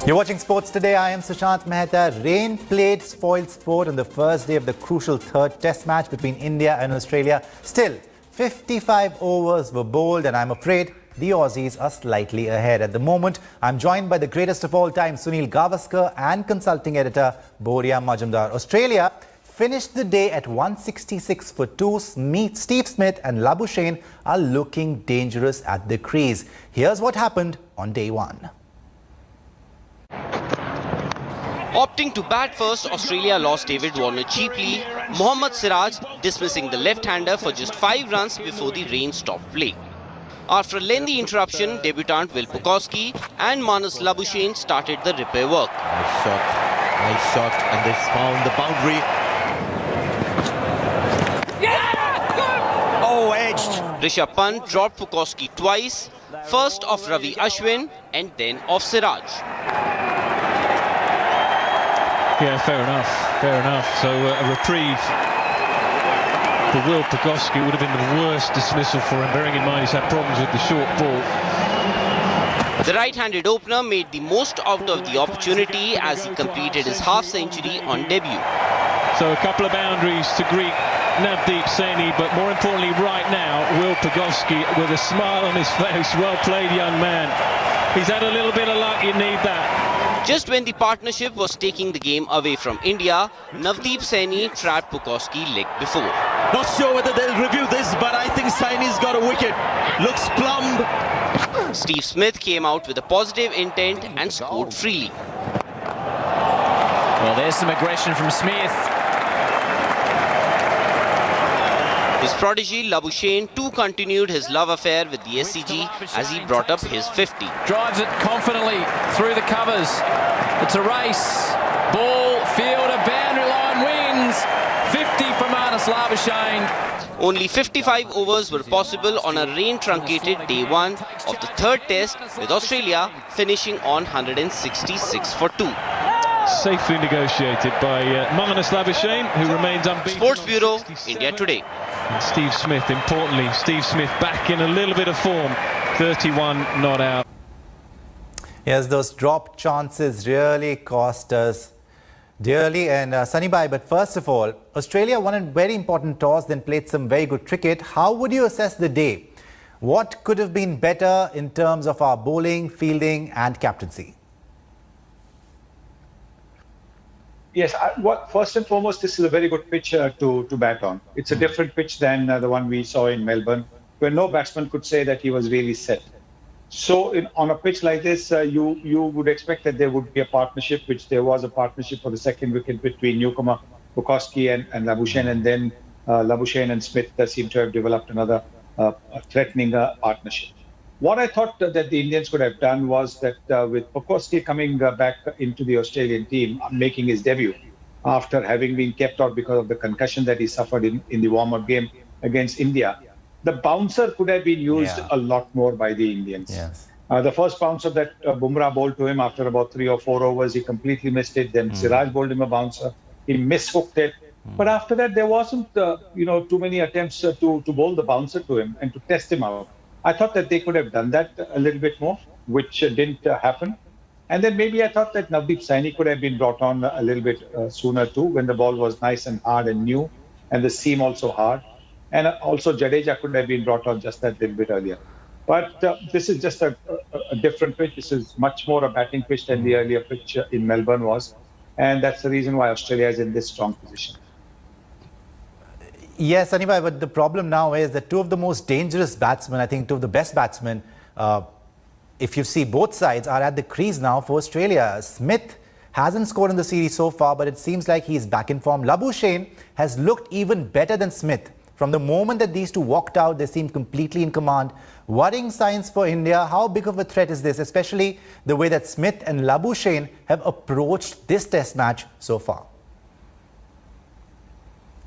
You're watching Sports Today. I am Sushant Mehta. Rain played spoiled sport on the first day of the crucial third test match between India and Australia. Still, 55 overs were bowled and I'm afraid the Aussies are slightly ahead. At the moment, I'm joined by the greatest of all time, Sunil Gavaskar, and consulting editor, Boria Majumdar. Australia finished the day at 166 for 2. Steve Smith and Labuschagne are looking dangerous at the crease. Here's what happened on day one. Opting to bat first, Australia lost David Warner cheaply, Mohammed Siraj dismissing the left-hander for just 5 runs before the rain stopped play. After a lengthy interruption, debutant Pucovski and Marnus Labuschangne started the repair work. Nice shot, and they found the boundary. Yeah! Oh, edged. Rishabh Pant dropped Pucovski twice, first off Ravi Ashwin and then off Siraj. Yeah, fair enough. So a reprieve for Pucovski would have been the worst dismissal for him, bearing in mind he's had problems with the short ball. The right-handed opener made the most out of the opportunity as he completed his half-century on debut. So a couple of boundaries to greet Navdeep Saini, but more importantly right now, Pucovski with a smile on his face. Well played, young man. He's had a little bit of luck, you need that. Just when the partnership was taking the game away from India, Navdeep Saini trapped Pucovski leg before. Not sure whether they'll review this, but I think Saini's got a wicket. Looks plumbed. Steve Smith came out with a positive intent and scored freely. Well, there's some aggression from Smith. His prodigy Labuschagne too continued his love affair with the SCG as he brought up his 50. Drives it confidently through the covers. It's a race. Ball, fielder, boundary line, wins. 50 for Marnus Labuschagne. Only 55 overs were possible on a rain-truncated day one of the third test, with Australia finishing on 166 for 2. Safely negotiated by Marnus Labuschagne, who remains unbeaten. Sports Bureau, India Today. And Steve Smith, importantly, Steve Smith back in a little bit of form. 31 not out. Yes, those drop chances really cost us dearly. And Sunny-bhai, but first of all, Australia won a very important toss, then played some very good cricket. How would you assess the day? What could have been better in terms of our bowling, fielding and captaincy? Yes, first and foremost, this is a very good pitch to bat on. It's a different pitch than the one we saw in Melbourne, where no batsman could say that he was really set. So on a pitch like this, you would expect that there would be a partnership, which there was a partnership for the second wicket between newcomer Pucovski and Labuschagne, and then Labuschagne and Smith seemed to have developed another threatening partnership. What I thought that the Indians could have done was that with Pucovski coming back into the Australian team, making his debut after having been kept out because of the concussion that he suffered in the warm-up game against India, the bouncer could have been used a lot more by the Indians. Yes. The first bouncer that Bumrah bowled to him after about 3 or 4 overs, he completely missed it. Then Siraj bowled him a bouncer. He mishooked it. But after that, there wasn't too many attempts to bowl the bouncer to him and to test him out. I thought that they could have done that a little bit more, which didn't happen. And then maybe I thought that Navdeep Saini could have been brought on a little bit sooner too, when the ball was nice and hard and new, and the seam also hard. And also Jadeja could have been brought on just that little bit earlier. But this is just a different pitch. This is much more a batting pitch than the earlier pitch in Melbourne was. And that's the reason why Australia is in this strong position. Yes, Sunny-bhai, but the problem now is that two of the most dangerous batsmen, I think two of the best batsmen, if you see both sides, are at the crease now for Australia. Smith hasn't scored in the series so far, but it seems like he's back in form. Labuschagne has looked even better than Smith. From the moment that these two walked out, they seemed completely in command. Worrying signs for India. How big of a threat is this, especially the way that Smith and Labuschagne have approached this test match so far?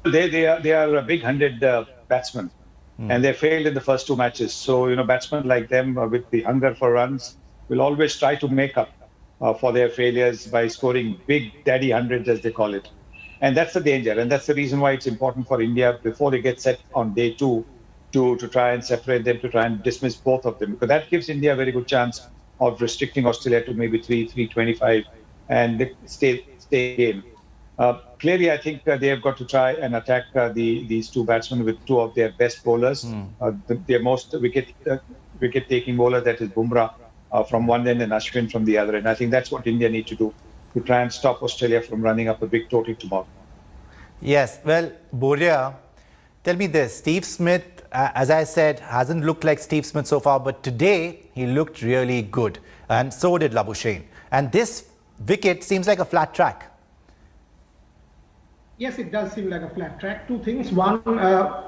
They are a big-handed batsmen, and they failed in the first 2 matches. So, batsmen like them with the hunger for runs will always try to make up for their failures by scoring big daddy hundreds, as they call it. And that's the danger. And that's the reason why it's important for India, before they get set on day 2, to try and separate them, to try and dismiss both of them. Because that gives India a very good chance of restricting Australia to maybe 325 and stay game. Clearly, I think they have got to try and attack these two batsmen with two of their best bowlers. Their most wicket-taking bowler, that is Bumrah from one end and Ashwin from the other end. I think that's what India need to do to try and stop Australia from running up a big total tomorrow. Yes, well, Boria, tell me this. Steve Smith, as I said, hasn't looked like Steve Smith so far, but today he looked really good. And so did Labuschagne. And this wicket seems like a flat track. Yes, it does seem like a flat track. Two things. One,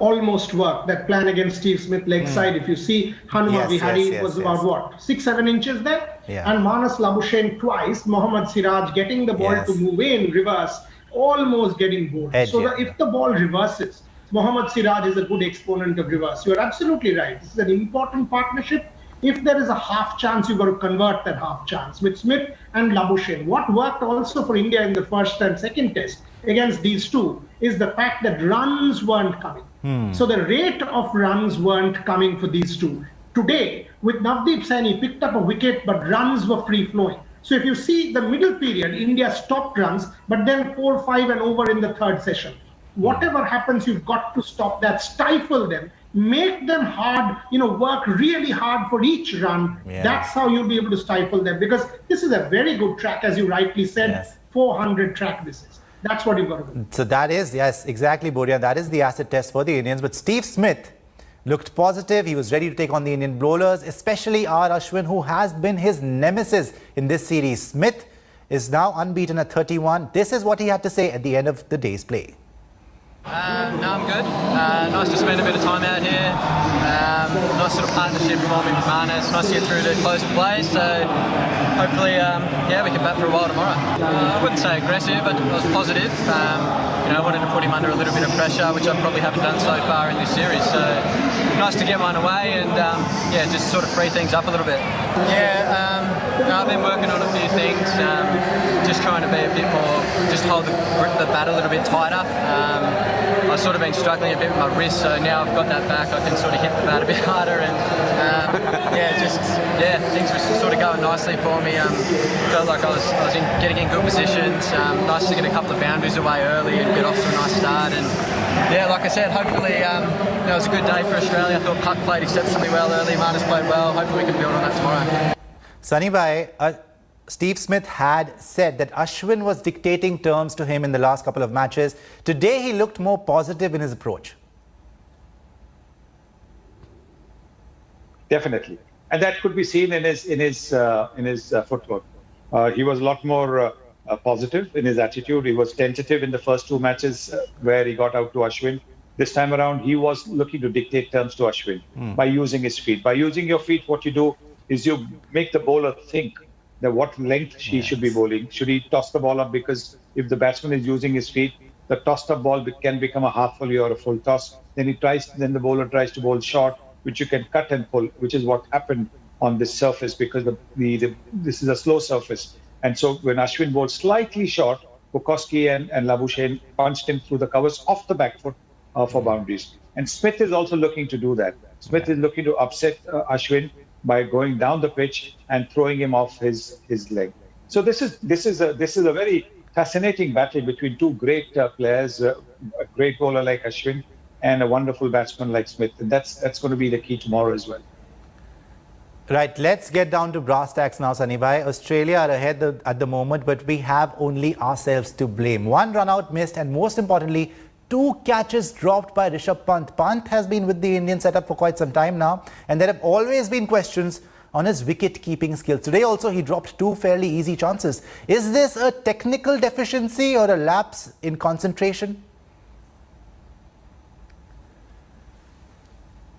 almost worked. That plan against Steve Smith leg side. If you see, Hanuma Vihari was about what, 6-7 inches there? Yeah. And Marnus Labuschagne twice. Mohammed Siraj getting the ball to move in reverse, almost getting bowled. So if the ball reverses, Mohammed Siraj is a good exponent of reverse. You're absolutely right. This is an important partnership. If there is a half chance, you've got to convert that half chance with Smith and Labuschagne. What worked also for India in the first and second test against these two is the fact that runs weren't coming. So the rate of runs weren't coming for these two. Today, with Navdeep Saini, picked up a wicket, but runs were free-flowing. So if you see the middle period, India stopped runs, but then 4-5 and over in the third session. Whatever happens, you've got to stop that, stifle them, make them hard, work really hard for each run. That's how you'll be able to stifle them, because this is a very good track, as you rightly said, 400 track this is. That's what you've got to do. So that is, yes, exactly, Boria. That is the acid test for the Indians. But Steve Smith looked positive. He was ready to take on the Indian bowlers, especially R. Ashwin, who has been his nemesis in this series. Smith is now unbeaten at 31. This is what he had to say at the end of the day's play. No, I'm good. Nice to spend a bit of time out here. Nice sort of partnership forming with Marnus. Nice to get through to close the play. So hopefully, we can bat for a while tomorrow. I wouldn't say aggressive, but I was positive. I wanted to put him under a little bit of pressure, which I probably haven't done so far in this series. So nice to get one away and just sort of free things up a little bit. I've been working on a few things. Just trying to be a bit more, just hold the bat a little bit tighter. I've sort of been struggling a bit with my wrist, so now I've got that back. I can sort of hit the bat a bit harder, and things were sort of going nicely for me. Felt like I was getting in good positions. Nice to get a couple of boundaries away early and get off to a nice start. And like I said, hopefully it was a good day for Australia. I thought Puck played exceptionally well early. Marnus played well. Hopefully we can build on that tomorrow. Sunny bhai, Steve Smith had said that Ashwin was dictating terms to him in the last couple of matches. Today he looked more positive in his approach. Definitely, and that could be seen in his footwork. He was a lot more positive in his attitude. He was tentative in the first two matches where he got out to Ashwin. This time around, he was looking to dictate terms to Ashwin by using his feet. By using your feet, what you do is you make the bowler think that what length he should be bowling. Should he toss the ball up? Because if the batsman is using his feet, the tossed up ball can become a half volley or a full toss. Then the bowler tries to bowl short, which you can cut and pull, which is what happened on this surface, because this is a slow surface. And so when Ashwin bowled slightly short, Pucovski and Labuschangne punched him through the covers off the back foot for boundaries. And Smith is also looking to do that. Smith is looking to upset Ashwin by going down the pitch and throwing him off his leg. So this is a very fascinating battle between two great players, a great bowler like Ashwin and a wonderful batsman like Smith. And that's going to be the key tomorrow as well. Right, let's get down to brass tacks now, Sunny bhai. Australia are ahead at the moment, but we have only ourselves to blame. One run out missed, and most importantly, 2 catches dropped by Rishabh Pant. Pant has been with the Indian setup for quite some time now, and there have always been questions on his wicket-keeping skills. Today also, he dropped 2 fairly easy chances. Is this a technical deficiency or a lapse in concentration?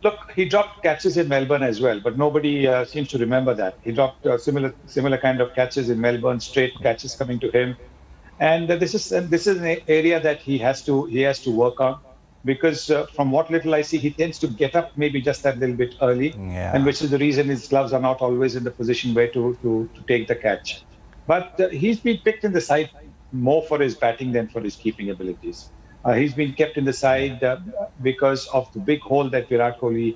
Look, he dropped catches in Melbourne as well, but nobody seems to remember that. He dropped similar kind of catches in Melbourne, straight catches coming to him. And this is an area that he has to work on, because from what little I see, he tends to get up maybe just that little bit early, and which is the reason his gloves are not always in the position where to take the catch. But he's been picked in the side more for his batting than for his keeping abilities. He's been kept in the side because of the big hole that Virat Kohli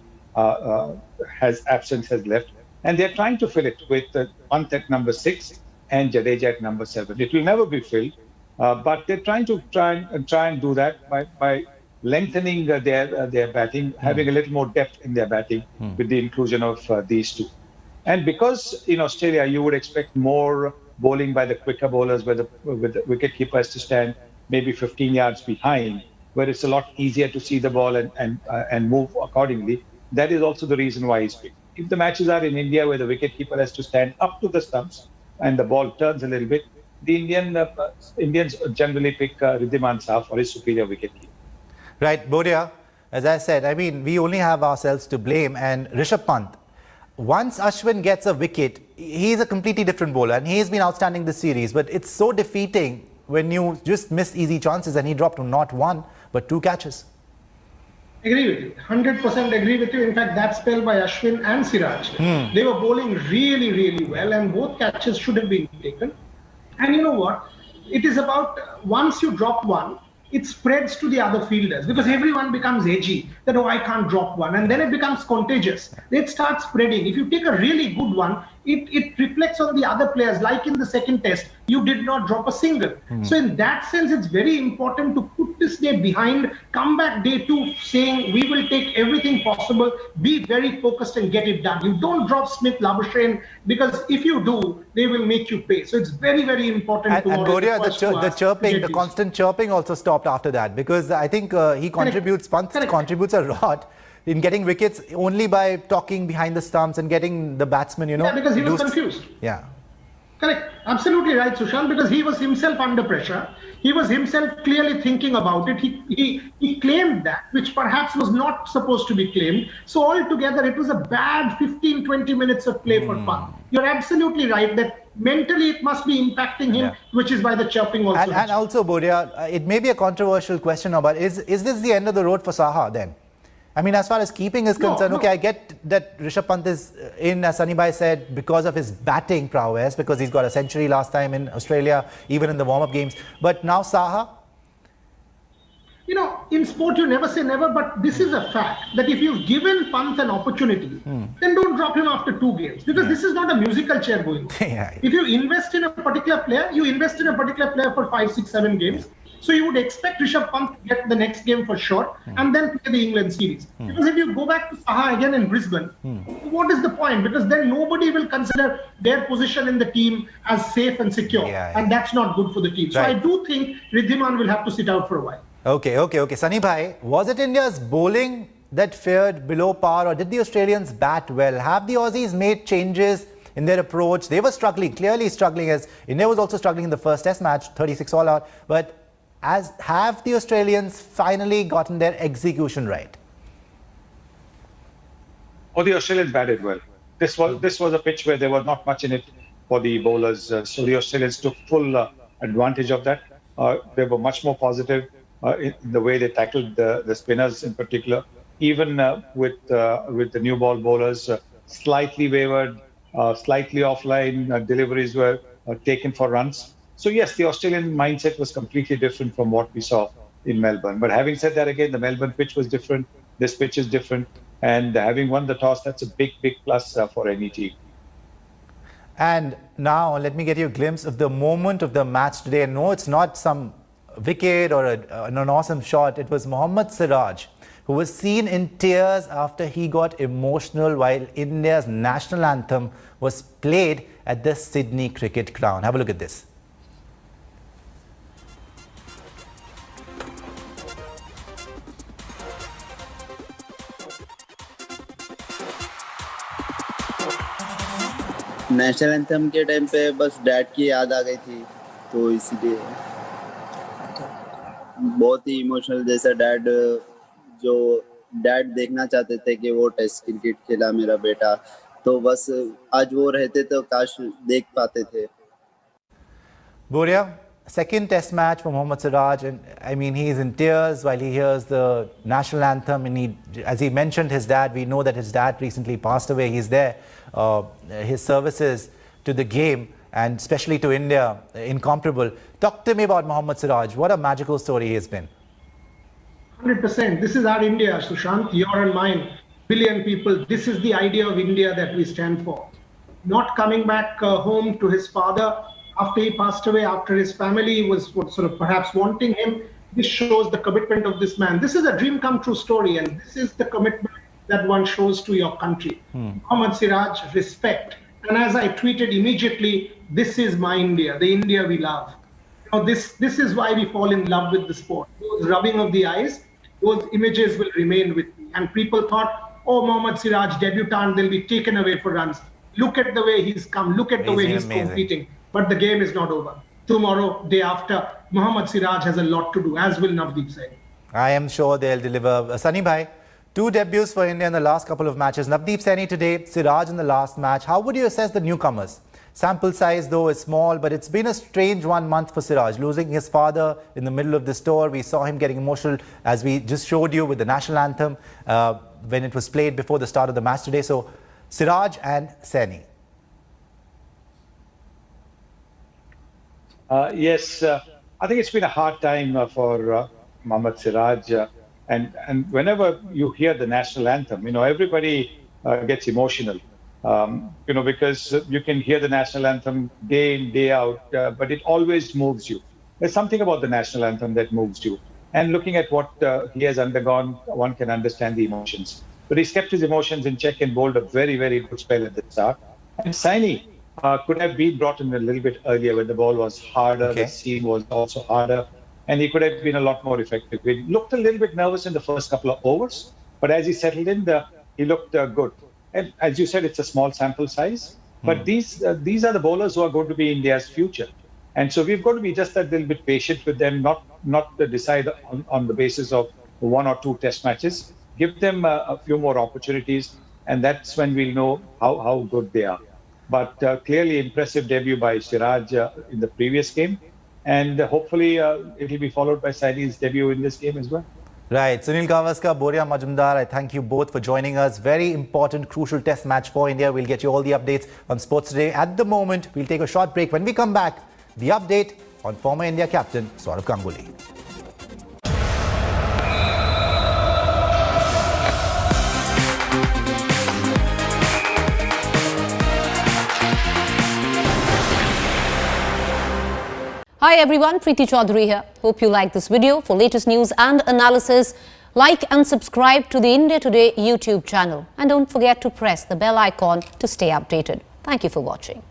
has left. And they're trying to fill it with Pant at number 6 and Jadeja at number 7. It will never be filled, but they're trying and do that by lengthening their batting, having a little more depth in their batting with the inclusion of these two. And because in Australia you would expect more bowling by the quicker bowlers, with the wicket-keeper has to stand maybe 15 yards behind, where it's a lot easier to see the ball and move accordingly. That is also the reason why he's picked. If the matches are in India where the wicket-keeper has to stand up to the stumps and the ball turns a little bit, the Indians generally pick Rishabh Pant for his superior wicket-keeper. Right, Boria, as I said, I mean, we only have ourselves to blame, and Rishabh Pant, once Ashwin gets a wicket, he's a completely different bowler, and he's been outstanding this series, but it's so defeating when you just miss easy chances, and he dropped not one, but 2 catches. Agree with you, 100% agree with you. In fact, that spell by Ashwin and Siraj, they were bowling really, really well, and both catches should have been taken. And you know what? It is about once you drop one, it spreads to the other fielders because everyone becomes edgy that, oh, I can't drop one. And then it becomes contagious. It starts spreading. If you take a really good one, it reflects on the other players. Like in the second test, you did not drop a single. So in that sense, it's very important to put this day behind, come back day 2 saying we will take everything possible, be very focused and get it done. You don't drop Smith, Labuschagne, because if you do, they will make you pay. So it's very, very important. And Boria, the chirping, the constant chirping also stopped after that, because I think he contributes, Pant contributes a lot in getting wickets only by talking behind the stumps and getting the batsman, you know. Yeah, because he was confused. Yeah. Correct. Absolutely right, Sushant, because he was himself under pressure. He was himself clearly thinking about it. He claimed that, which perhaps was not supposed to be claimed. So altogether, it was a bad 15-20 minutes of play for Pant. You're absolutely right that mentally it must be impacting him, which is why the chirping also. And also, Boria, it may be a controversial question, but is this the end of the road for Saha then? I mean, as far as keeping is concerned, okay, I get that Rishabh Pant is in, as Sunny Bhai said, because of his batting prowess, because he's got a century last time in Australia, even in the warm-up games. But now Saha? You know, in sport you never say never, but this is a fact that if you've given Pant an opportunity, then don't drop him after 2 games, because this is not a musical chair going on. If you invest in a particular player, you invest in a particular player for 5, 6, 7 games. So you would expect Rishabh Pant to get the next game for sure and then play the England series. Because if you go back to Saha again in Brisbane, what is the point? Because then nobody will consider their position in the team as safe and secure. And that's not good for the team. So I do think Rishabh will have to sit out for a while. Okay. Sunny Bhai, was it India's bowling that fared below par, or did the Australians bat well? Have the Aussies made changes in their approach? They were struggling, clearly struggling, as India was also struggling in the first test match, 36 all out. But have the Australians finally gotten their execution right? Oh, the Australians batted well. This was a pitch where there was not much in it for the bowlers. So the Australians took full advantage of that. They were much more positive in the way they tackled the spinners in particular. Even with the new ball bowlers, slightly wavered, slightly offline, deliveries were taken for runs. So yes, the Australian mindset was completely different from what we saw in Melbourne. But having said that, again, the Melbourne pitch was different. This pitch is different. And having won the toss, that's a big, big plus for any team. And now let me get you a glimpse of the moment of the match today. And no, it's not some wicket or an awesome shot. It was Mohammed Siraj, who was seen in tears after he got emotional while India's national anthem was played at the Sydney Cricket Ground. Have a look at this. National anthem के time पे बस dad की याद आ गई थी, तो इसीलिए बहुत ही इमोशनल, जैसा डैड देखना चाहते थे कि वो टेस्ट क्रिकेट खेला मेरा बेटा, तो बस आज वो रहते तो काश देख पाते थे. Boria, second test match for Mohammed Siraj, and I mean, he's in tears while he hears the national anthem, and as he mentioned his dad, we know that his dad recently passed away. He's there. His services to the game and especially to India, incomparable. Talk to me about Mohammed Siraj. What a magical story he has been. 100%. This is our India, Sushant, your and mine. billion people, this is the idea of India that we stand for. Not coming back home to his father after he passed away, after his family was sort of perhaps wanting him. This shows the commitment of this man. This is a dream come true story, and this is the commitment that one shows to your country. Mohammed Siraj, respect. And as I tweeted immediately, this is my India, the India we love. You know, this is why we fall in love with the sport. Those rubbing of the eyes, those images will remain with me. And people thought, oh, Mohammed Siraj, debutant, they'll be taken away for runs. Look at the way he's come. Look at the way he's competing. But the game is not over. Tomorrow, day after, Mohammed Siraj has a lot to do, as will Navdeep Saini. I am sure they'll deliver. Sunny Bhai, 2 debuts for India in the last couple of matches. Navdeep Saini today, Siraj in the last match. How would you assess the newcomers? Sample size, though, is small, but it's been a strange 1 month for Siraj. Losing his father in the middle of this tour, we saw him getting emotional, as we just showed you with the national anthem when it was played before the start of the match today. So, Siraj and Saini. Yes, I think it's been a hard time for Mohammed Siraj. And whenever you hear the national anthem, you know, everybody gets emotional, you know, because you can hear the national anthem day in, day out, but it always moves you. There's something about the national anthem that moves you. And looking at what he has undergone, one can understand the emotions. But he's kept his emotions in check and bowled a very, very good spell at the start. And Saini could have been brought in a little bit earlier when the ball was harder, the seam was also harder, and he could have been a lot more effective. He looked a little bit nervous in the first couple of overs, but as he settled in, he looked good. And as you said, it's a small sample size, but these are the bowlers who are going to be India's future. And so we've got to be just a little bit patient with them, not to decide on the basis of 1 or 2 test matches. Give them a few more opportunities, and that's when we'll know how good they are. But clearly impressive debut by Siraj in the previous game. And hopefully it will be followed by Saini's debut in this game as well. Right. Sunil Gavaskar, Boria Majumdar, I thank you both for joining us. Very important, crucial test match for India. We'll get you all the updates on Sports Today. At the moment, we'll take a short break. When we come back, the update on former India captain Sourav Ganguly. Hi everyone, Preeti Chaudhary here. Hope you like this video. For latest news and analysis, like and subscribe to the India Today YouTube channel. And don't forget to press the bell icon to stay updated. Thank you for watching.